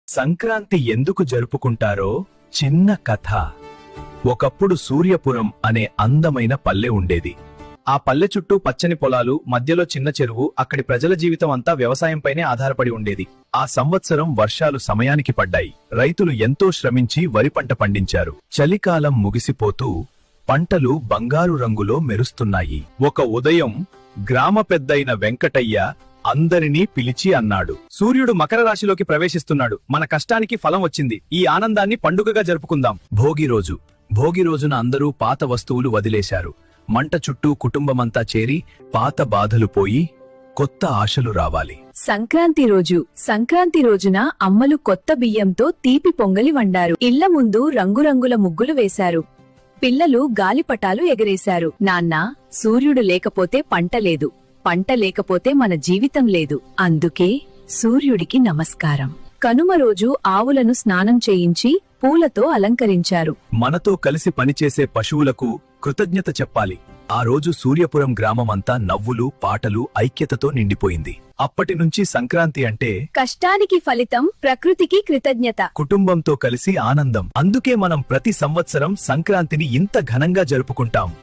సంక్రాంతి ఎందుకు జరుపుకుంటారో చిన్న కథ. ఒకప్పుడు సూర్యపురం అనే అందమైన పల్లె ఉండేది. ఆ పల్లె చుట్టూ పచ్చని పొలాలు, మధ్యలో చిన్న చెరువు. అక్కడి ప్రజల జీవితం అంతా వ్యవసాయంపైనే ఆధారపడి ఉండేది. ఆ సంవత్సరం వర్షాలు సమయానికి పడ్డాయి. రైతులు ఎంతో శ్రమించి వరి పంట పండించారు. చలికాలం ముగిసిపోతూ పంటలు బంగారు రంగులో మెరుస్తున్నాయి. ఒక ఉదయం గ్రామ పెద్దయిన వెంకటయ్య అందరినీ పిలిచి అన్నాడు, సూర్యుడు మకర రాశిలోకి ప్రవేశిస్తున్నాడు. మన కష్టానికి ఫలం వచ్చింది. ఈ ఆనందాన్ని పండుగగా జరుపుకుందాం. భోగి రోజున అందరూ పాత వస్తువులు వదిలేశారు. మంట చుట్టూ కుటుంబమంతా చేరి పాత బాధలు పోయి కొత్త ఆశలు రావాలి. సంక్రాంతి రోజున అమ్మలు కొత్త బియ్యంతో తీపి పొంగలి వండారు. ఇళ్ల ముందు రంగురంగుల ముగ్గులు వేశారు. పిల్లలు గాలిపటాలు ఎగరేశారు. నాన్నా, సూర్యుడు లేకపోతే పంట లేదు, పంట లేకపోతే మన జీవితం లేదు. అందుకే సూర్యుడికి నమస్కారం. కనుమ రోజు ఆవులను స్నానం చేయించి పూలతో అలంకరించారు. మనతో కలిసి పనిచేసే పశువులకు కృతజ్ఞత చెప్పాలి. ఆ రోజు సూర్యపురం గ్రామమంతా నవ్వులు, పాటలు, ఐక్యతతో నిండిపోయింది. అప్పటినుంచి సంక్రాంతి అంటే కష్టానికి ఫలితం, ప్రకృతికి కృతజ్ఞత, కుటుంబంతో కలిసి ఆనందం. అందుకే మనం ప్రతి సంవత్సరం సంక్రాంతిని ఇంత ఘనంగా జరుపుకుంటాం.